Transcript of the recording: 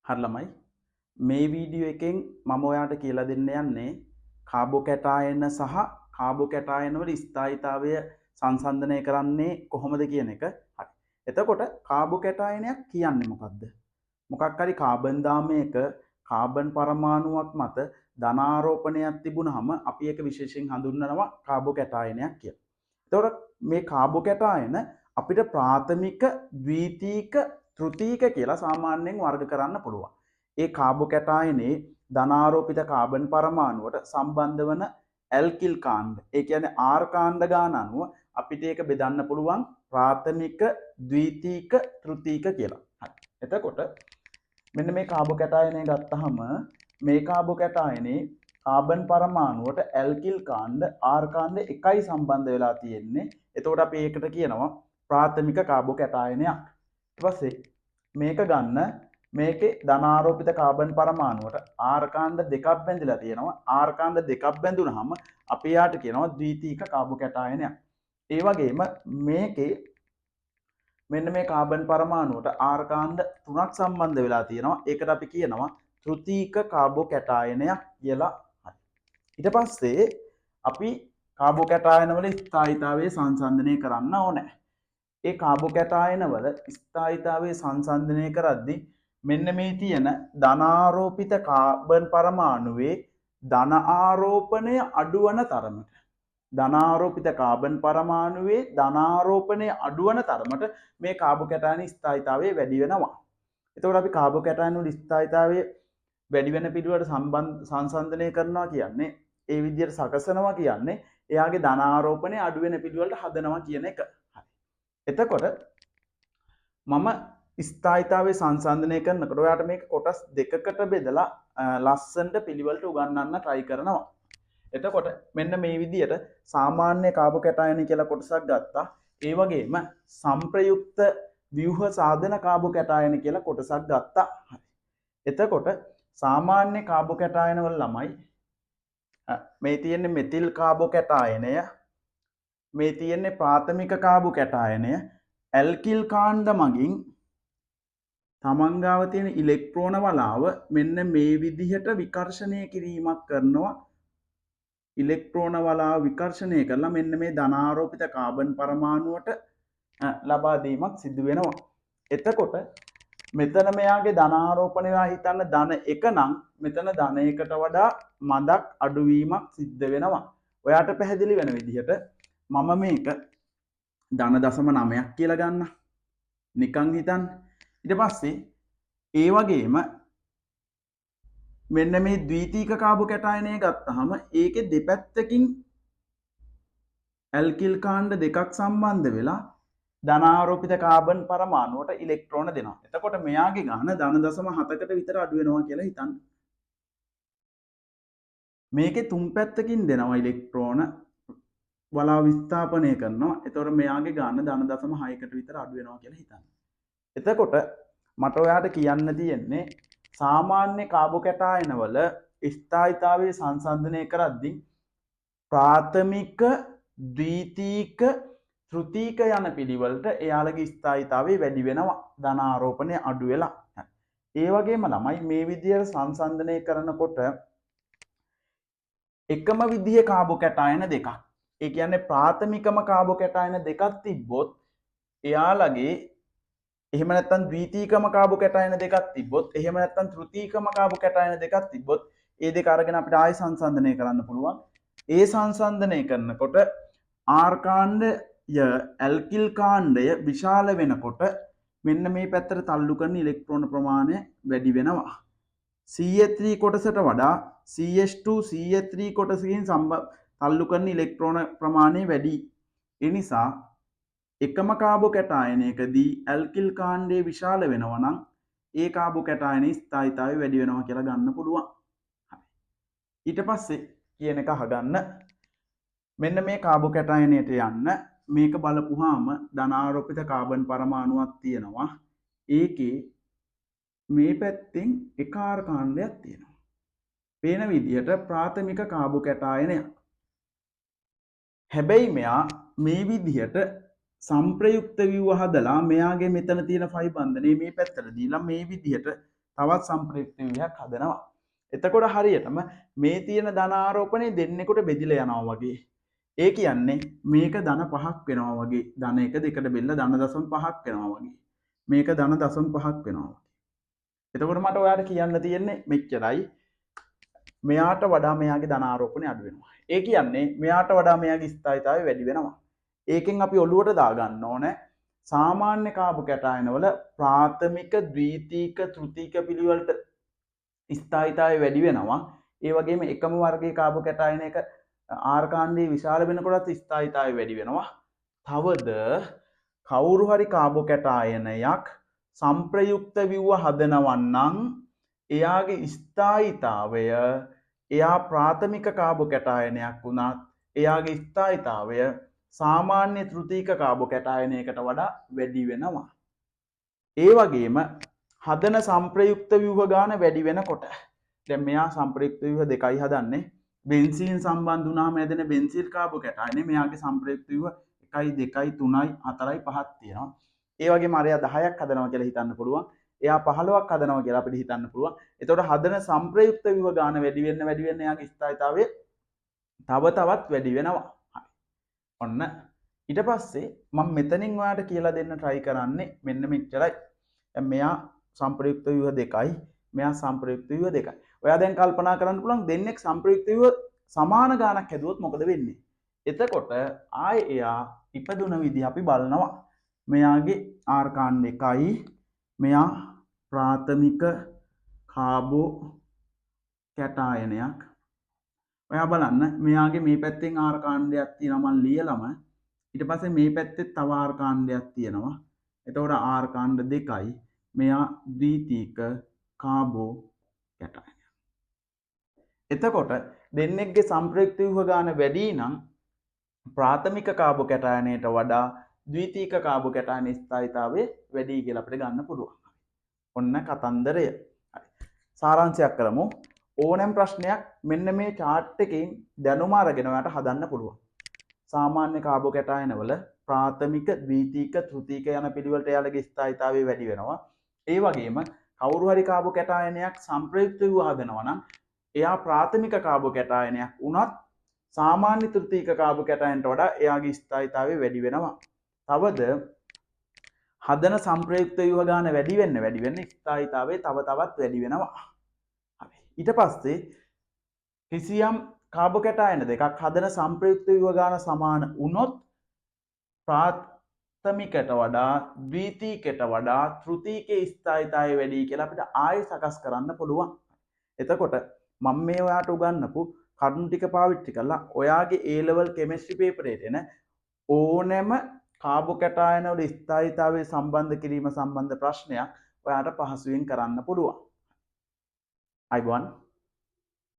හරි ළමයි මේ වීඩියෝ එකෙන් මම ඔයාලට කියලා දෙන්න යන්නේ කාබෝකැටායන සහ කාබෝකැටායන වල ස්ථායීතාවය සංසන්දනය කරන්නේ කොහොමද කියන එක. හරි. එතකොට කාබෝකැටායනයක් කියන්නේ මොකක්ද? මොකක් හරි කාබන් දාමයක කාබන් පරමාණුවක් මත ධනාරෝපණයක් තිබුණාම අපි ඒක විශේෂයෙන් හඳුන්වනවා කාබෝකැටායනයක් කියලා. එතකොට මේ කාබෝකැටායන අපිට ප්‍රාථමික, ද්විතීක, තෘතීක කියලා සාමාන්‍යයෙන් වර්ග කරන්න පුළුවන්. ඒ කාබෝකැටායනේ ධනාරෝපිත කාබන් පරමාණුවට සම්බන්ධ වන ඇල්කිල් කාණ්ඩ, ඒ කියන්නේ ආර් කාණ්ඩ ගාන අනුව අපිට ඒක බෙදන්න පුළුවන් ප්‍රාථමික, ද්විතීක, තෘතීක කියලා. හරි. එතකොට මෙන්න මේ කාබෝකැටායනය ගත්තහම මේ කාබෝකැටායනේ කාබන් පරමාණුවට ඇල්කිල් කාණ්ඩ ආර් කාණ්ඩ එකයි සම්බන්ධ වෙලා තියෙන්නේ. එතකොට අපි ඒකට කියනවා ප්‍රාථමික කාබෝකැටායනයක්. ඊට පස්සේ මේක ගන්න මේකේ ධනාරෝපිත කාබන් පරමාණුවට ආර් කාණ්ඩ දෙකක් බැඳිලා තියෙනවා. ආර් කාණ්ඩ දෙකක් බැඳුනහම අපි යාට කියනවා ද්විතීක කාබෝකැටායනයක්. ඒ වගේම මේකේ මෙන්න මේ කාබන් පරමාණුවට ආර් කාණ්ඩ තුනක් සම්බන්ධ වෙලා තියෙනවා. ඒකට අපි කියනවා තෘතීක කාබෝකැටායනයක් කියලා. හරි. ඊට පස්සේ අපි කාබෝකැටායන වල ස්ථායීතාවය සංසන්දනය කරන්න ඕනේ. ඒ කාබෝකැටායන වල ස්ථායීතාවය සංසන්දනය කරද්දී මෙන්න මේ තියෙන ධනාරෝපිත කාබන් පරමාණුවේ ධන ආරෝපණය අඩුවන තරමට ධනාරෝපිත කාබන් පරමාණුවේ ධනාරෝපණය අඩුවන තරමට මේ කාබෝකැටායන ස්ථායීතාවය වැඩි වෙනවා. එතකොට අපි කාබෝකැටායන වල ස්ථායීතාවය වැඩි වෙන පිළිවෙලට සංසන්දනය කරනවා කියන්නේ ඒ විදිහට සකසනවා කියන්නේ එයාගේ ධනාරෝපණය අඩු වෙන පිළිවෙලට හදනවා කියන එක. හරි. එතකොට මම ස්ථායීතාවය සංසන්දනය කරනකොට ඔයාලට මේක කොටස් දෙකකට බෙදලා ලස්සනට පිළිවෙලට උගන්වන්න try කරනවා. එතකොට මෙන්න මේ විදිහට සාමාන්‍ය කාබෝකැටායන කියලා කොටසක් ගත්තා. ඒ වගේම සංප්‍රයුක්ත ව්‍යුහ සාධන කාබෝකැටායන කියලා කොටසක් ගත්තා. හරි. එතකොට සාමාන්‍ය කාබෝකැටායන වල ළමයි මේ තියෙන්නේ මෙතිල් කාබෝකැටායනය, මේ තියෙන්නේ ප්‍රාථමික කාබෝකැටායනය. ඇල්කිල් කාණ්ඩ මගින් තමන් ගාව තියෙන ඉලෙක්ට්‍රෝන වලාව මෙන්න මේ විදිහට විකර්ෂණය කිරීමක් කරනවා. ඉලෙක්ට්‍රෝන වලාව විකර්ෂණය කරලා මෙන්න මේ ධනාරෝපිත කාබන් පරමාණුවට ලබා දීමක් සිදු වෙනවා. එතකොට මෙතන මෙයාගේ ධනාරෝපණය වෙලා හිතන්න ධන 1 නම් මෙතන ධන 1ට වඩා මදක් අඩුවීමක් සිද්ධ වෙනවා. ඔයාට පැහැදිලි වෙන විදිහට මම මේක ධන 0.9ක් කියලා ගන්න. නිකන් හිතන්න. ඊට පස්සේ ඒ වගේම මෙන්න මේ ද්විතීක කාබෝකැටායනය ගත්තහම ඒකේ දෙපැත්තකින් ඇල්කිල් කාණ්ඩ දෙකක් සම්බන්ධ වෙලා ධනාරෝපිත කාබන් පරමාණුවට ඉලෙක්ට්‍රෝන දෙනවා. එතකොට මෙයාගේ ගාන ධන 0.7කට විතර අඩු වෙනවා කියලා හිතන්න. මේකේ තුන් පැත්තකින් දෙනවා ඉලෙක්ට්‍රෝන වලා විස්ථාපනය කරනවා. එතකොට මෙයාගේ ගාන ධන 0.6කට විතර අඩු වෙනවා කියලා හිතන්න. එතකොට මට ඔයාට කියන්න තියෙන්නේ සාමාන්‍ය කාබෝකැටායන වල ස්ථායීතාවය සංසන්දනය කරද්දී ප්‍රාථමික, ද්විතීක, තෘතීක යන පිළිවෙලට එයාලගේ ස්ථායීතාවය වැඩි වෙනවා ධනාරෝපණය අඩු වෙලා. ඒ වගේම ළමයි මේ විදිහට සංසන්දනය කරනකොට එකම විදිහේ කාබෝකැටායන දෙකක්, ඒ කියන්නේ ප්‍රාථමිකම කාබෝකැටායන දෙකක් තිබ්බොත් එයාලගේ එහෙම නැත්නම් ද්විතීකම කාබෝකැටායන දෙකක් තිබ්බොත් එහෙම නැත්නම් තෘතීකම කාබෝකැටායන දෙකක් තිබ්බොත් ඒ දෙක අරගෙන අපිට ආයෙ සංසන්දනය කරන්න පුළුවන්. ඒ සංසන්දනය කරනකොට ආර් කාණ්ඩය ඇල්කිල් කාණ්ඩය විශාල වෙනකොට මෙන්න මේ පැත්තට තල්ලු කරන ඉලෙක්ට්‍රෝන ප්‍රමාණය වැඩි වෙනවා. CH3 කොටසට වඩා CH2 CH3 කොටසකින් තල්ලු කරන ඉලෙක්ට්‍රෝන ප්‍රමාණය වැඩි. ඒ නිසා එකම කාබෝකැටායනයකදී ඇල්කිල් කාණ්ඩය විශාල වෙනවා නම් ඒ කාබෝකැටායනයේ ස්ථායීතාවය වැඩි වෙනවා කියලා ගන්න පුළුවන්. හරි. ඊට පස්සේ කියන එක අහගන්න. මෙන්න මේ කාබෝකැටායනයට යන්න මේක බලපුවාම ධනාරෝපිත කාබන් පරමාණුවක් තියෙනවා. ඒකේ මේ පැත්තෙන් එක ආර් කාණ්ඩයක් තියෙනවා. පේන විදිහට ප්‍රාථමික කාබෝකැටායනයක්. හැබැයි මෙයා මේ විදිහට සංප්‍රයුක්ත ව්‍යුහ හදලා මෙයාගේ මෙතන තියෙන ෆයි බන්ධනේ මේ පැත්තට දීලා මේ විදිහට තවත් සම්ප්‍රයුක්ත ව්‍යුහයක් හදනවා. එතකොට හරියටම මේ තියෙන ධන ආරෝපණය දෙන්නෙකුට බෙදිලා යනවා වගේ. ඒ කියන්නේ මේක ධන 5ක් වෙනවා වගේ. ධන 1 2ට බෙදලා ධන 0.5ක් වෙනවා වගේ. මේක ධන 0.5ක් වෙනවා වගේ. එතකොට මට ඔයාලට කියන්න තියෙන්නේ මෙච්චරයි. මෙයාට වඩා මෙයාගේ ධන ආරෝපණය අඩු වෙනවා. ඒ කියන්නේ මෙයාට වඩා මෙයාගේ ස්ථායීතාවය වැඩි වෙනවා. ඒකෙන් අපි ඔළුවට දාගන්න ඕනේ සාමාන්‍ය කාබු කැටායනවල ප්‍රාථමික ද්විතීක තෘතීක පිළිවෙලට ස්ථායීතාවය වැඩි වෙනවා. ඒ වගේම එකම වර්ගයේ කාබු කැටායනයක ආර කාණ්ඩයේ විශාල වෙනකොටත් ස්ථායීතාවය වැඩි වෙනවා. තවද කවුරු හරි කාබු කැටායනයක් සම්ප්‍රයුක්ත ව්‍යුහ හදනවා නම් එයාගේ ස්ථායීතාවය එයා ප්‍රාථමික කාබු කැටායනයක් වුණත් එයාගේ ස්ථායීතාවය සාමාන්‍ය තෘතීක කාබු කැටායනයකට වඩා වැඩි වෙනවා. ඒ වගේම හදන සම්ප්‍රයුක්ත ව්‍යුහ ගාන වැඩි වෙනකොට දැන් මෙයා සම්ප්‍රයුක්ත ව්‍යුහ දෙකයි හදන්නේ. බෙන්සීන් සම්බන්ධ වුණාම හැදෙන බෙන්සිල් කාබු කැටායනේ මෙයාගේ සම්ප්‍රයුක්ත ව්‍යුහ 1 2 3 4 5ක් තියෙනවා. ඒ වගේම අරයා 10ක් හදනවා කියලා හිතන්න පුළුවන්. එයා 15ක් හදනවා කියලා අපිට හිතන්න පුළුවන්. එතකොට හදන සම්ප්‍රයුක්ත ව්‍යුහ ගාන වැඩි වෙන්න එයාගේ ස්ථායීතාවය තව තවත් වැඩි වෙනවා. ඔන්න ඊට පස්සේ මම මෙතනින් ඔයාලට කියලා දෙන්න try කරන්නේ මෙන්න මෙච්චරයි. දැන් මෙයා සම්ප්‍රයුක්ත ව්‍යුහ දෙකයි, මෙයා සම්ප්‍රයුක්ත ව්‍යුහ දෙකයි. ඔයා දැන් කල්පනා කරන්න පුළුවන් දෙන්නෙක් සම්ප්‍රයුක්ත ව්‍යුහ සමාන ගානක් හැදුවොත් මොකද වෙන්නේ? එතකොට ආයේ එයා ඉපදුන විදිහ අපි බලනවා. මෙයාගේ ආර කාණ්ඩ එකයි, මෙයා ප්‍රාථමික කාබෝ කැටායනයක්. ඔයා බලන්න මෙයාගේ මේ පැත්තෙන් ආර කාණ්ඩයක් තියෙනවා මම ලියලම ඊට පස්සේ මේ පැත්තේ තව ආර කාණ්ඩයක් තියෙනවා. එතකොට ආර කාණ්ඩ දෙකයි මෙයා ද්විතීක කාබෝ කැටායනයක්. එතකොට දෙන්නෙක්ගේ සම්ප්‍රයුක්ත ව්‍යුහ ගාන වැඩි නම් ප්‍රාථමික කාබෝ කැටායනයට වඩා ද්විතීක කාබෝ කැටායන ස්ථායීතාවය වැඩි කියලා අපිට ගන්න පුළුවන්. ඔන්න කතන්දරය. හරි. සාරාංශයක් කරමු. ඕනෑම ප්‍රශ්නයක් මෙන්න මේ chart එකකින් දැනුම අරගෙන ඔයාලට හදන්න පුළුවන්. සාමාන්‍ය කාබෝ කැටායනවල ප්‍රාථමික ද්විතීක තෘතීක යන පිළිවෙලට යාලගේ ස්ථායීතාවය වැඩි වෙනවා. ඒ වගේම කවුරු හරි කාබෝ කැටායනයක් සම්ප්‍රයුක්ත ව්‍යුහ හදනවා නම් එයා ප්‍රාථමික කාබෝ කැටායනයක් වුණත් සාමාන්‍ය තෘතීක කාබෝ කැටායනට වඩා එයාගේ ස්ථායීතාවය වැඩි වෙනවා. තවද හදන සම්ප්‍රයුක්ත ව්‍යුහ ගාන වැඩි වෙන්න ස්ථායීතාවය තව තවත් වැඩි වෙනවා. හරි. ඊට පස්සේ කිසියම් කාබෝ කැටායන දෙකක් හදන සම්ප්‍රයුක්ත ව්‍යුහ ගාන සමාන වුණොත් ප්‍රාථමිකට වඩා ද්විතීකයට වඩා තෘතීකයේ ස්ථායීතාවය වැඩි කියලා අපිට ආයෙ සකස් කරන්න පුළුවන්. එතකොට මම මේ ඔයාට උගන්වපු කරුණු ටික පාවිච්චි කරලා ඔයාගේ A level chemistry paper එකට එන ඕනෑම කාබෝ කැටායන වල ස්ථායීතාවය සම්බන්ධ කිරීම සම්බන්ධ ප්‍රශ්නයක් ඔයාට පහසුවෙන් කරන්න පුළුවන්. අයිබෝන්